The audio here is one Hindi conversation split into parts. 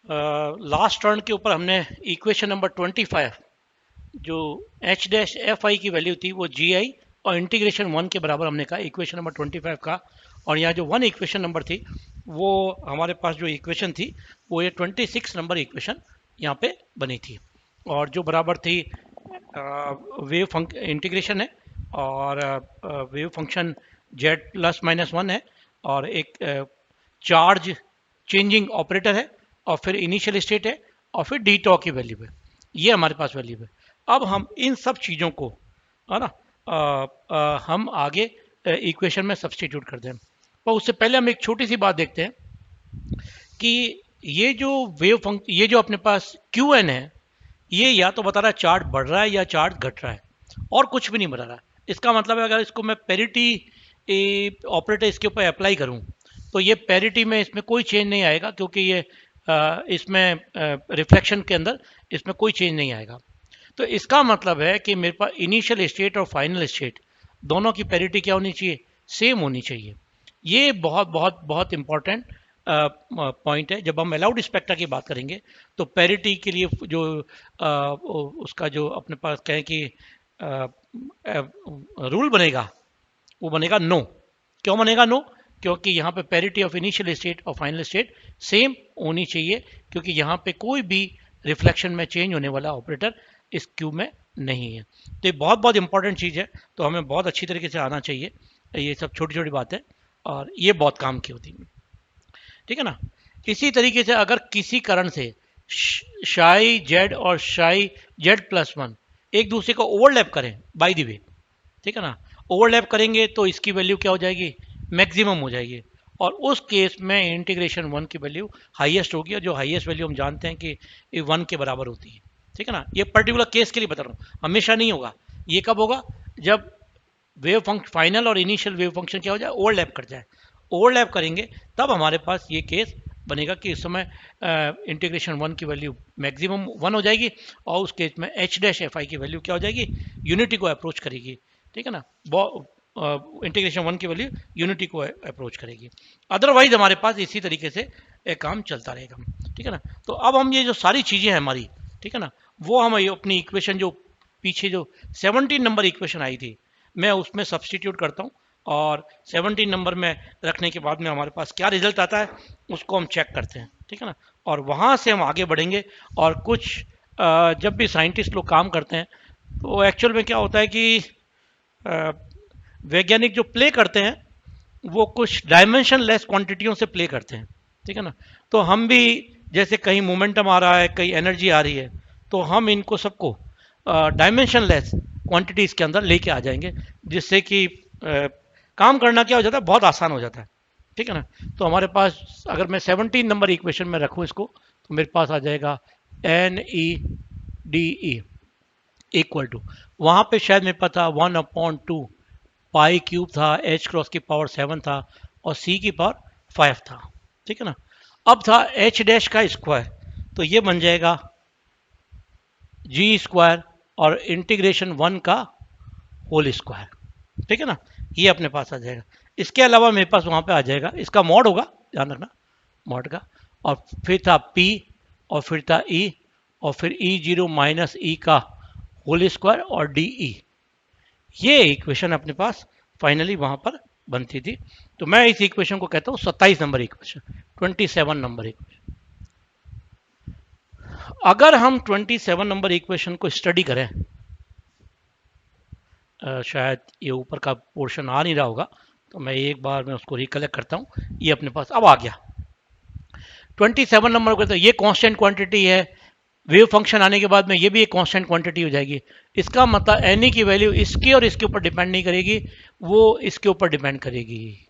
लास्ट टर्न के ऊपर हमने इक्वेशन नंबर 25 जो एच डैश एफ आई की वैल्यू थी वो जी आई और इंटीग्रेशन 1 के बराबर हमने कहा इक्वेशन नंबर 25 का। और यहाँ जो वन इक्वेशन नंबर थी वो हमारे पास जो इक्वेशन थी वो ये 26 नंबर इक्वेशन यहाँ पे बनी थी और जो बराबर थी वेव इंटीग्रेशन है और wave function Z plus minus one है और एक चार्ज चेंजिंग ऑपरेटर है और फिर इनिशियल स्टेट है और फिर डी टॉ की वैल्यू है। ये हमारे पास वैल्यू है। अब हम इन सब चीज़ों को है ना हम आगे इक्वेशन में सब्सटीट्यूट कर दें। पर उससे पहले हम एक छोटी सी बात देखते हैं कि ये जो ये जो अपने पास क्यू एन है ये या तो बता रहा है चार्ज बढ़ रहा है या चार्ज घट रहा है और कुछ भी नहीं बता रहा। इसका मतलब है अगर इसको मैं पेरिटी ऑपरेटर इसके ऊपर अप्लाई करूं तो ये पेरिटी में इसमें कोई चेंज नहीं आएगा क्योंकि ये इसमें रिफ्लेक्शन के अंदर इसमें कोई चेंज नहीं आएगा। तो इसका मतलब है कि मेरे पास इनिशियल स्टेट और फाइनल स्टेट दोनों की पेरिटी क्या होनी चाहिए, सेम होनी चाहिए। ये बहुत बहुत बहुत इंपॉर्टेंट पॉइंट है। जब हम अलाउड स्पेक्ट्रा की बात करेंगे तो पेरिटी के लिए जो उसका जो अपने पास कहें कि रूल बनेगा वो बनेगा नो। क्यों बनेगा नो? क्योंकि यहाँ पे पेरिटी ऑफ इनिशियल स्टेट और फाइनल स्टेट सेम होनी चाहिए क्योंकि यहाँ पे कोई भी रिफ्लेक्शन में चेंज होने वाला ऑपरेटर इस क्यू में नहीं है। तो ये बहुत बहुत इंपॉर्टेंट चीज़ है, तो हमें बहुत अच्छी तरीके से आना चाहिए ये सब छोटी छोटी बातें और ये बहुत काम की होती है। ठीक है ना। इसी तरीके से अगर किसी कारण से शाई जेड और शाई जेड प्लस वन एक दूसरे को ओवरलैप करें बाय द वे, ठीक है ना, ओवरलैप करेंगे तो इसकी वैल्यू क्या हो जाएगी, मैक्सिमम हो जाएगी और उस केस में इंटीग्रेशन वन की वैल्यू हाईएस्ट होगी और जो हाईएस्ट वैल्यू हम जानते हैं कि वन के बराबर होती है। ठीक है ना। ये पर्टिकुलर केस के लिए बता रहा हूँ, हमेशा नहीं होगा। ये कब होगा? जब वेव फंक्शन फाइनल और इनिशियल वेव फंक्शन क्या हो जाए, ओवरलैप कर जाए। ओवरलैप करेंगे तब हमारे पास ये केस बनेगा कि इस समय इंटीग्रेशन वन की वैल्यू मैक्सिमम वन हो जाएगी और उस केस में एच डैश एफ आई की वैल्यू क्या हो जाएगी, यूनिटी को अप्रोच करेगी। ठीक है ना। इंटीग्रेशन वन की वैल्यू यूनिटी को अप्रोच करेगी। अदरवाइज हमारे पास इसी तरीके से एक काम चलता रहेगा। ठीक है ना। तो अब हम ये जो सारी चीज़ें हैं हमारी, ठीक है ना, वो हम अपनी इक्वेशन जो पीछे जो 17 नंबर इक्वेशन आई थी मैं उसमें सब्सटीट्यूट करता हूँ और 17 नंबर में रखने के बाद में हमारे पास क्या रिजल्ट आता है उसको हम चेक करते हैं। ठीक है ना। और वहाँ से हम आगे बढ़ेंगे और कुछ जब भी साइंटिस्ट लोग काम करते हैं तो एक्चुअल में क्या होता है कि वैज्ञानिक जो प्ले करते हैं वो कुछ डायमेंशन लेस क्वांटिटियों से प्ले करते हैं। ठीक है ना। तो हम भी जैसे कहीं मोमेंटम आ रहा है, कहीं एनर्जी आ रही है, तो हम इनको सबको डायमेंशन लेस क्वांटिटीज़ के अंदर लेके आ जाएंगे जिससे कि काम करना क्या हो जाता है, बहुत आसान हो जाता है। ठीक है ना। तो हमारे पास अगर मैं 17 नंबर इक्वेशन में रखूँ इसको तो मेरे पास आ जाएगा N E D E equal to, वहाँ पे शायद मेरे पास था 1/2 पाई क्यूब था, एच क्रॉस की पावर 7 था और सी की पावर 5 था। ठीक है ना। अब था एच डैश का स्क्वायर तो ये बन जाएगा जी स्क्वायर और इंटीग्रेशन वन का होल स्क्वायर। ठीक है ना। ये अपने पास आ जाएगा। इसके अलावा मेरे पास वहाँ पे आ जाएगा, इसका मॉड होगा, ध्यान रखना मॉड का, और फिर था पी और फिर था ई और फिर ई जीरो माइनस ई का होल स्क्वायर और डी ई। ये इक्वेशन अपने पास फाइनली वहाँ पर बनती थी। तो मैं इस इक्वेशन को कहता हूँ 27 नंबर इक्वेशन, 27 नंबर इक्वेशन। अगर हम 27 नंबर इक्वेशन को स्टडी करें, शायद ये ऊपर का पोर्शन आ नहीं रहा होगा तो मैं एक बार मैं उसको रिकलेक्ट करता हूँ। ये अपने पास अब आ गया 27 नंबर को, तो ये कांस्टेंट क्वांटिटी है। वेव फंक्शन आने के बाद में ये भी एक कांस्टेंट क्वांटिटी हो जाएगी। इसका मतलब एन की वैल्यू इसके और इसके ऊपर डिपेंड नहीं करेगी, वो इसके ऊपर डिपेंड करेगी।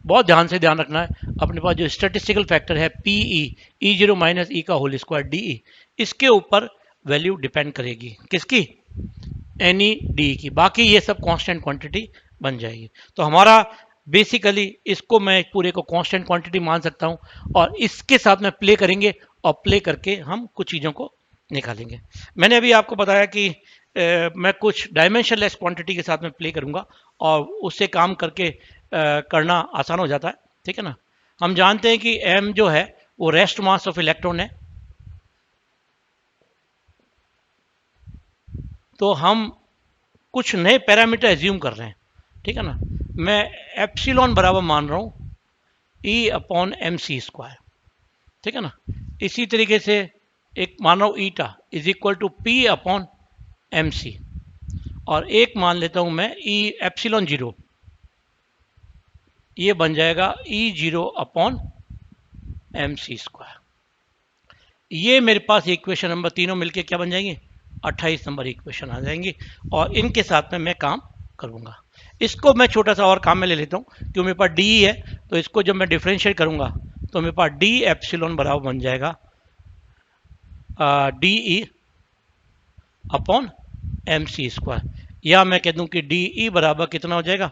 बहुत ध्यान से ध्यान रखना है। अपने पास जो स्टैटिस्टिकल फैक्टर है पी ई जीरो माइनस ई का होल स्क्वायर डी ई, इसके ऊपर वैल्यू डिपेंड करेगी किसकी, एन ई डी की। बाकी ये सब कांस्टेंट क्वांटिटी बन जाएगी। तो हमारा बेसिकली इसको मैं पूरे को कांस्टेंट क्वांटिटी मान सकता हूँ और इसके साथ में प्ले करेंगे और प्ले करके हम कुछ चीज़ों को निकालेंगे। मैंने अभी आपको बताया कि मैं कुछ डायमेंशन लेस क्वांटिटी के साथ में प्ले करूँगा और उससे काम करके करना आसान हो जाता है। ठीक है ना। हम जानते हैं कि m जो है वो रेस्ट मास ऑफ इलेक्ट्रॉन है। तो हम कुछ नए पैरामीटर एज्यूम कर रहे हैं, ठीक है ना। मैं एप्सिलॉन बराबर मान रहा हूँ E upon M C square, ठीक है ना। इसी तरीके से एक मान रहा हूँ eta is equal to P upon M C, और एक मान लेता हूँ मैं ई एप्सिलॉन जीरो, ये बन जाएगा E zero upon M C square. ये मेरे पास इक्वेशन नंबर तीनों मिलके क्या बन जाएंगे, 28 नंबर इक्वेशन आ जाएंगी, और इनके साथ में मैं काम करूंगा। इसको मैं छोटा सा और काम में ले लेता हूँ, क्योंकि मेरे पास डी है, तो इसको जब मैं डिफ्रेंशिएट करूंगा तो मेरे पास डी एप्सिलॉन बराबर बन जाएगा D E upon M C square, या मैं कह दूं कि डी ई बराबर कितना हो जाएगा,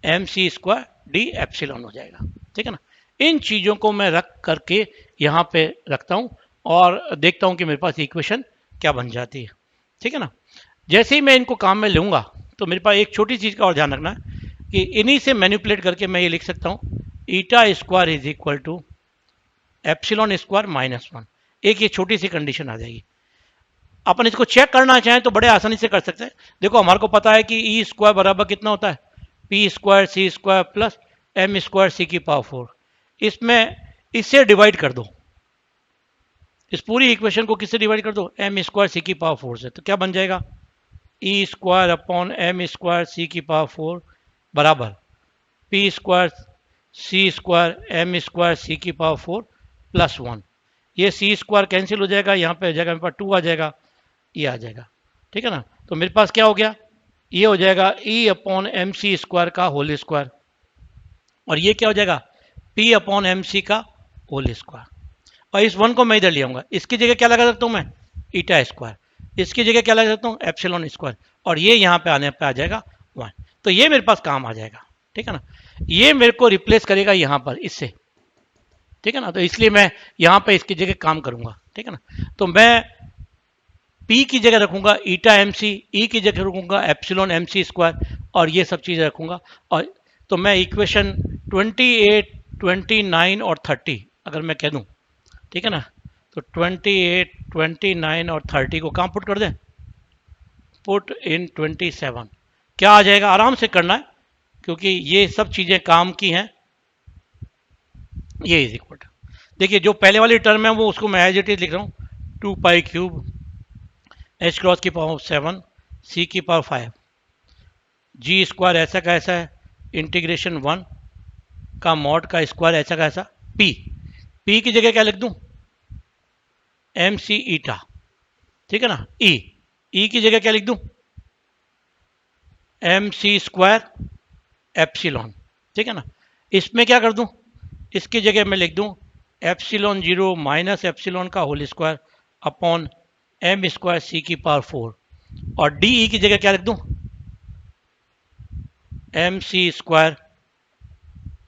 M C square D epsilon हो जाएगा, ठीक है ना। इन चीज़ों को मैं रख करके यहाँ पे रखता हूँ और देखता हूँ कि मेरे पास इक्वेशन क्या बन जाती है, ठीक है ना। जैसे ही मैं इनको काम में लूँगा तो मेरे पास एक छोटी चीज़ का और ध्यान रखना है कि इन्हीं से मैनिपुलेट करके मैं ये लिख सकता हूँ eta square is equal to epsilon square minus one. एक ये छोटी सी कंडीशन आ जाएगी। अपन इसको चेक करना चाहें तो बड़े आसानी से कर सकते हैं। देखो हमारे को पता है कि ई स्क्वायर बराबर कितना होता है, पी स्क्वायर सी square plus M square C की पावर 4। इसमें इससे डिवाइड कर दो, इस पूरी इक्वेशन को किससे डिवाइड कर दो, एम स्क्वायर सी की पावर 4 से, तो क्या बन जाएगा, E square upon M square C की पावर 4 बराबर पी स्क्वायर सी स्क्वायर एम स्क्वायर सी की पावर 4 प्लस 1। ये सी स्क्वायर कैंसिल हो जाएगा, यहाँ पे हो जाएगा मेरे पास 2 आ जाएगा, ये आ जाएगा, ठीक है ना। तो मेरे पास क्या हो गया, ये हो जाएगा E upon M C square का होल स्क्वायर, और ये क्या हो जाएगा, पी अपॉन एम सी का होल स्क्वायर। और इस वन को मैं इधर ले आऊंगा, इसकी जगह क्या लगा सकता हूँ मैं, ईटा स्क्वायर, इसकी जगह क्या लगा सकता हूँ, एप्सिलॉन स्क्वायर, और ये यहाँ पे आने पे आ जाएगा 1। तो ये मेरे पास काम आ जाएगा, ठीक है ना। ये मेरे को रिप्लेस करेगा यहाँ पर इससे, ठीक है ना। तो इसलिए मैं यहाँ पे इसकी जगह काम करूंगा, ठीक है ना। तो मैं P की जगह रखूंगा ईटा एम सी, ई की जगह रखूंगा एप्सिलॉन एम सी स्क्वायर, और ये सब चीज़ें रखूंगा। और तो मैं इक्वेशन 28, 29 और 30 अगर मैं कह दूं, ठीक है ना, तो 28, 29 और 30 को कहाँ पुट कर दें, पुट इन 27। क्या आ जाएगा, आराम से करना है क्योंकि ये सब चीज़ें काम की हैं। ये इज इक्वल टू, देखिए जो पहले वाली टर्म है वो उसको मैं एज इट इज लिख रहा हूँ, 2 पाई क्यूब एच क्रॉस की पावर 7 सी की पावर 5 जी स्क्वायर ऐसा का ऐसा है इंटीग्रेशन 1 का मॉड का स्क्वायर ऐसा का ऐसा पी, पी की जगह क्या लिख दूं, एम सी ईटा, ठीक है ना। ई की जगह क्या लिख दूं, एम सी स्क्वायर एप्सिलॉन, ठीक है ना। इसमें क्या कर दूं, इसकी जगह मैं लिख दूं एप्सिलॉन जीरो माइनस एप्सिलॉन का whole square upon M square C की पावर 4, और डी ई की जगह क्या लिख दूं, M C square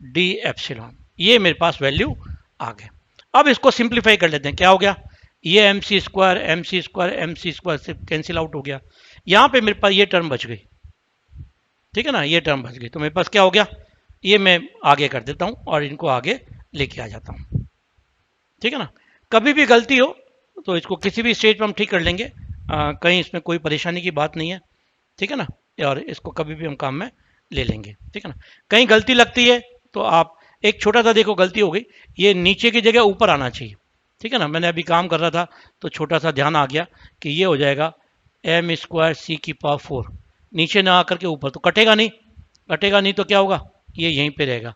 D epsilon. ये मेरे पास वैल्यू आ गए। अब इसको सिंप्लीफाई कर लेते हैं, क्या हो गया, ये M C square M C square M C square से कैंसिल आउट हो गया, यहाँ पे मेरे पास ये टर्म बच गई, ठीक है ना, ये टर्म बच गई। तो मेरे पास क्या हो गया, ये मैं आगे कर देता हूँ और इनको आगे लेके आ जाता हूँ, ठीक है ना। कभी भी गलती हो तो इसको किसी भी स्टेज पर हम ठीक कर लेंगे, कहीं इसमें कोई परेशानी की बात नहीं है, ठीक है ना। और इसको कभी भी हम काम में ले लेंगे, ठीक है ना। कहीं गलती लगती है तो आप एक छोटा सा देखो, गलती हो गई, ये नीचे की जगह ऊपर आना चाहिए, ठीक है ना। मैंने अभी काम कर रहा था तो छोटा सा ध्यान आ गया कि ये हो जाएगा एम स्क्वायर सी की पावर 4, नीचे ना आकर के ऊपर, तो कटेगा नहीं, कटेगा नहीं तो क्या होगा, ये यहीं पे रहेगा,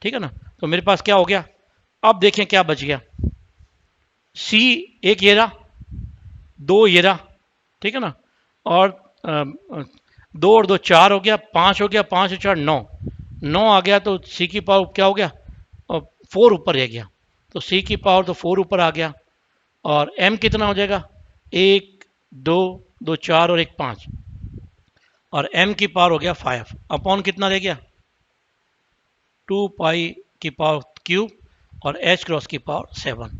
ठीक है ना। तो मेरे पास क्या हो गया, अब देखें क्या बच गया, सी एक ये रहा, दो ये रहा, ठीक है ना, और दो और दो चार हो गया, पाँच हो गया, पाँच और चार नौ, नौ आ गया, तो सी की पावर क्या हो गया, और 4 ऊपर रह गया, तो सी की पावर तो 4 ऊपर आ गया, और एम कितना हो जाएगा, एक दो, दो चार और एक 5, और एम की पावर हो गया 5 अपॉन कितना रह गया, 2 पाई की पावर क्यूब और एच क्रॉस की पावर 7,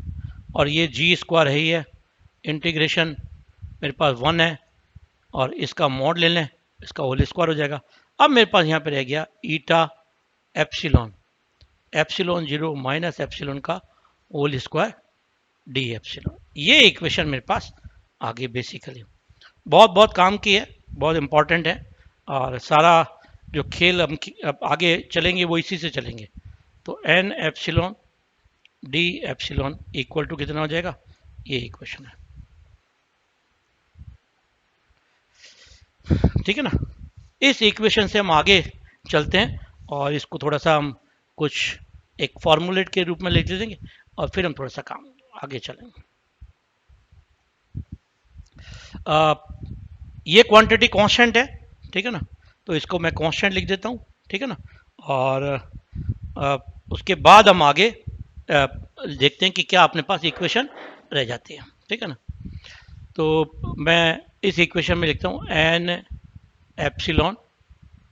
और ये जी स्क्वायर है ही है, इंटीग्रेशन मेरे पास 1 है, और इसका मॉड ले लें, इसका होल स्क्वायर हो जाएगा। अब मेरे पास यहाँ पे रह गया eta epsilon, epsilon zero minus epsilon का होल स्क्वायर डी एप्सिलॉन। ये इक्वेशन मेरे पास आगे बेसिकली बहुत बहुत काम की है, बहुत इंपॉर्टेंट है, और सारा जो खेल हम अब आगे चलेंगे वो इसी से चलेंगे। तो N epsilon D epsilon equal to कितना हो जाएगा, ये इक्वेशन है, ठीक है ना। इस इक्वेशन से हम आगे चलते हैं और इसको थोड़ा सा हम कुछ एक फॉर्मूलेट के रूप में लिख देंगे और फिर हम थोड़ा सा काम आगे चलेंगे। ये क्वांटिटी कांस्टेंट है, ठीक है ना, तो इसको मैं कांस्टेंट लिख देता हूँ, ठीक है ना। और उसके बाद हम आगे देखते हैं कि क्या अपने पास इक्वेशन रह जाती है, ठीक है ना। तो मैं इस इक्वेशन में लिखता हूँ N epsilon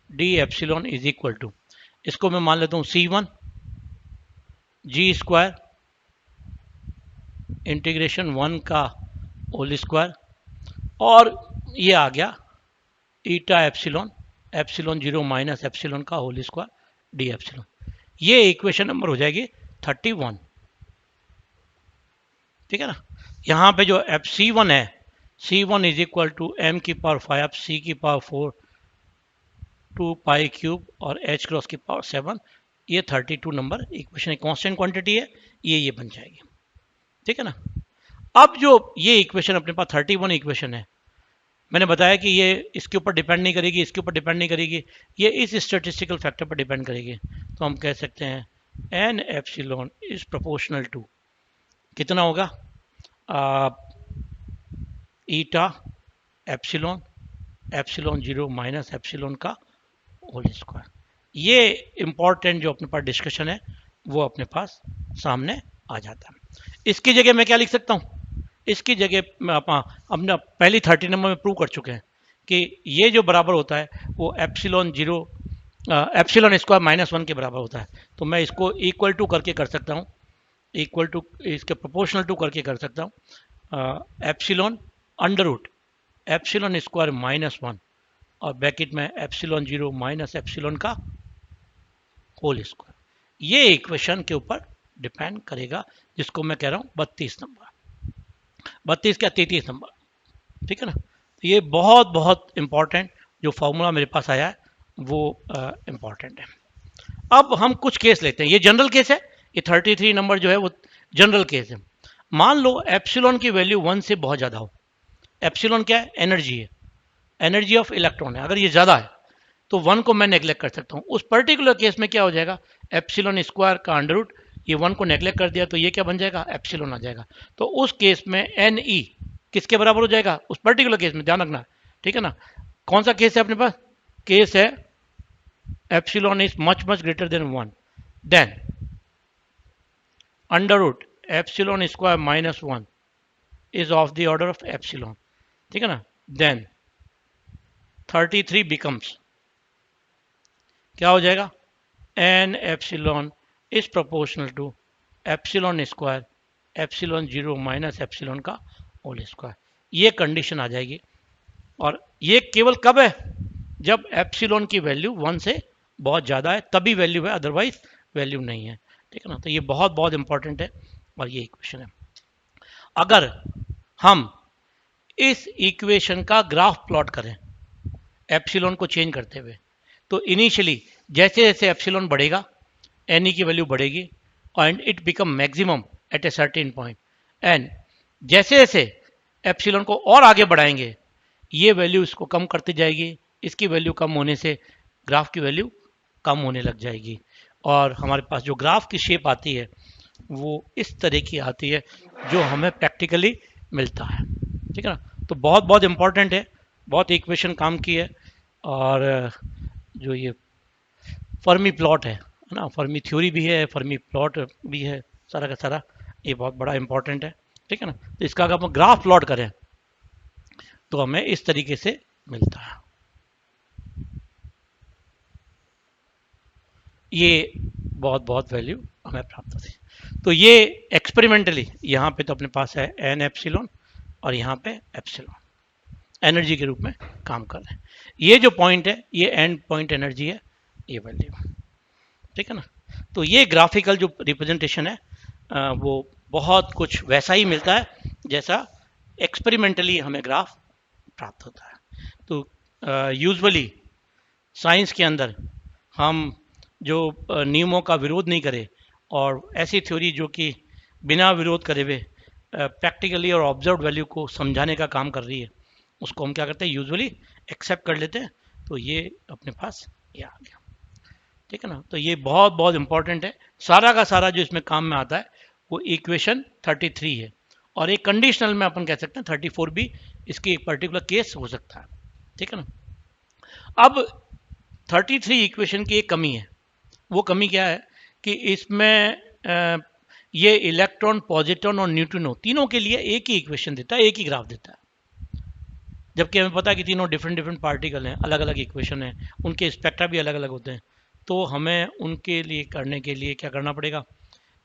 D epsilon is equal to, इसको मैं मान लेता हूँ C1 जी स्क्वायर इंटीग्रेशन 1 का होल स्क्वायर, और ये आ गया eta epsilon epsilon 0 minus epsilon का होल स्क्वायर डी एप्सिलॉन। ये इक्वेशन नंबर हो जाएगी 31, ठीक है ना। यहाँ पे जो C1 है, C1 is equal to M की पावर 5 सी की पावर 4 2 पाई क्यूब और h क्रॉस की पावर 7, ये 32 नंबर इक्वेशन कांस्टेंट क्वांटिटी है, ये बन जाएगी, ठीक है ना। अब जो ये इक्वेशन अपने पास 31 इक्वेशन है, मैंने बताया कि ये इसके ऊपर डिपेंड नहीं करेगी, इसके ऊपर डिपेंड नहीं करेगी, ये इस स्टैटिस्टिकल फैक्टर पर डिपेंड करेगी। तो हम कह सकते हैं N epsilon is proportional to कितना होगा, eta epsilon epsilon 0 minus epsilon का होल स्क्वायर। ये इंपॉर्टेंट जो अपने पास डिस्कशन है वो अपने पास सामने आ जाता है। इसकी जगह मैं क्या लिख सकता हूँ, इसकी जगह हमने पहली 30 नंबर में प्रूव कर चुके हैं कि ये जो बराबर होता है वो एप्सिलॉन 0 एप्सिलॉन स्क्वायर -1 के बराबर होता है। तो मैं इसको इक्वल टू करके कर सकता हूँ, इक्वल टू इसके प्रोपोर्शनल टू करके कर सकता हूँ epsilon under root epsilon square -1 और ब्रैकेट में एप्सिलॉन 0 माइनस एप्सिलॉन का होल स्क्वायर। ये इक्वेशन के ऊपर डिपेंड करेगा, जिसको मैं कह रहा हूँ 32 नंबर, 32 क्या 33 नंबर, ठीक है ना। तो ये बहुत बहुत इंपॉर्टेंट जो फॉर्मूला मेरे पास आया है वो इंपॉर्टेंट है। अब हम कुछ केस लेते हैं, ये जनरल केस है, ये 33 नंबर जो है वो जनरल केस है। मान लो एप्सिलॉन की वैल्यू 1 से बहुत ज़्यादा हो। एप्सिलॉन क्या है, एनर्जी है, एनर्जी ऑफ इलेक्ट्रॉन है। अगर ये ज़्यादा है तो 1 को मैं नेग्लेक्ट कर सकता हूँ। उस पर्टिकुलर केस में क्या हो जाएगा, एप्सिलॉन स्क्वायर का अंडर रूट, ये 1 को नेग्लेक्ट कर दिया तो ये क्या बन जाएगा, एप्सिलॉन आ जाएगा। तो उस केस में एन ई किसके बराबर हो जाएगा, उस पर्टिकुलर केस में ध्यान रखना, ठीक है ना। कौन सा केस है अपने पास, केस है epsilon is much much greater than 1, then under root epsilon square -1 is of the order of epsilon, ठीक है ना। देन 33 बिकम्स क्या हो जाएगा, N epsilon is proportional to epsilon square epsilon 0 minus epsilon का होल स्क्वायर। ये कंडीशन आ जाएगी, और ये केवल कब है, जब एप्सिलॉन की वैल्यू 1 से बहुत ज़्यादा है तभी वैल्यू है, अदरवाइज वैल्यू नहीं है, ठीक है ना। तो ये बहुत बहुत इंपॉर्टेंट है और ये इक्वेशन है। अगर हम इस इक्वेशन का ग्राफ प्लॉट करें एप्सिलॉन को चेंज करते हुए, तो इनिशियली जैसे जैसे एप्सिलॉन बढ़ेगा एन की वैल्यू बढ़ेगी and it become maximum at a certain point, and जैसे जैसे एप्सिलॉन को और आगे बढ़ाएंगे ये वैल्यू इसको कम करती जाएगी, इसकी वैल्यू कम होने से ग्राफ की वैल्यू कम होने लग जाएगी, और हमारे पास जो ग्राफ की शेप आती है वो इस तरह की आती है जो हमें प्रैक्टिकली मिलता है, ठीक है ना। तो बहुत बहुत इंपॉर्टेंट है, बहुत इक्वेशन काम की है, और जो ये फर्मी प्लॉट है ना, फर्मी थ्योरी भी है, फर्मी प्लॉट भी है, सारा का सारा ये बहुत बड़ा इंपॉर्टेंट है, ठीक है ना। तो इसका अगर हम ग्राफ प्लॉट करें तो हमें इस तरीके से मिलता है। ये बहुत बहुत वैल्यू हमें प्राप्त होती है। तो ये एक्सपेरिमेंटली यहाँ पे तो अपने पास है एन एप्सिलॉन और यहाँ पे एप्सिलॉन एनर्जी के रूप में काम कर रहे हैं। ये जो पॉइंट है ये एंड पॉइंट एनर्जी है, ये वैल्यू, ठीक है ना। तो ये ग्राफिकल जो रिप्रेजेंटेशन है वो बहुत कुछ वैसा ही मिलता है जैसा एक्सपेरिमेंटली हमें ग्राफ प्राप्त होता है। तो यूजुअली साइंस के अंदर हम जो नियमों का विरोध नहीं करें और ऐसी थ्योरी जो कि बिना विरोध करे हुए प्रैक्टिकली और ऑब्जर्व वैल्यू को समझाने का काम कर रही है, उसको हम क्या करते हैं, यूजुअली एक्सेप्ट कर लेते हैं। तो ये अपने पास ये आ गया, ठीक है ना। तो ये बहुत बहुत इंपॉर्टेंट है। सारा का सारा जो इसमें काम में आता है वो इक्वेशन 33 है, और एक कंडीशनल में अपन कह सकते हैं 34 भी इसकी एक पर्टिकुलर केस हो सकता है, ठीक है ना। अब 33 इक्वेशन की एक कमी है। वो कमी क्या है कि इसमें ये इलेक्ट्रॉन, पॉजिट्रॉन और न्यूट्रिनो तीनों के लिए एक ही इक्वेशन देता है, एक ही ग्राफ देता है, जबकि हमें पता है कि तीनों डिफरेंट डिफरेंट पार्टिकल हैं, अलग अलग इक्वेशन है, उनके स्पेक्ट्रा भी अलग अलग होते हैं। तो हमें उनके लिए करने के लिए क्या करना पड़ेगा,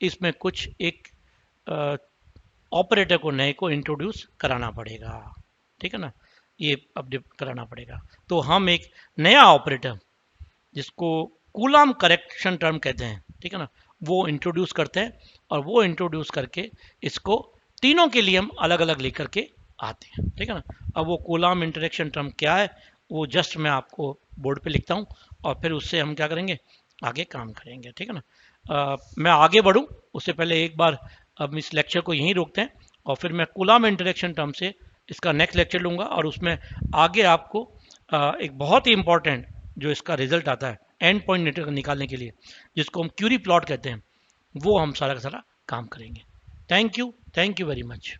इसमें कुछ एक ऑपरेटर को नए को इंट्रोड्यूस कराना पड़ेगा, ठीक है ना। ये अपडेट कराना पड़ेगा। तो हम एक नया ऑपरेटर जिसको कूलाम करेक्शन टर्म कहते हैं, ठीक है ना, वो इंट्रोड्यूस करते हैं, और वो इंट्रोड्यूस करके इसको तीनों के लिए हम अलग अलग लेकर के आते हैं, ठीक है ना। अब वो कूलाम इंटरेक्शन टर्म क्या है वो जस्ट मैं आपको बोर्ड पे लिखता हूँ, और फिर उससे हम क्या करेंगे, आगे काम करेंगे, ठीक है ना। मैं आगे बढ़ूँ उससे पहले एक बार अब इस लेक्चर को यहीं रोकते हैं, और फिर मैं कूलाम इंटरेक्शन टर्म से इसका नेक्स्ट लेक्चर लूँगा, और उसमें आगे आपको एक बहुत ही इंपॉर्टेंट जो इसका रिजल्ट आता है एंड पॉइंट निकालने के लिए, जिसको हम क्यूरी प्लॉट कहते हैं, वो हम सारा का सारा काम करेंगे। Thank you very much.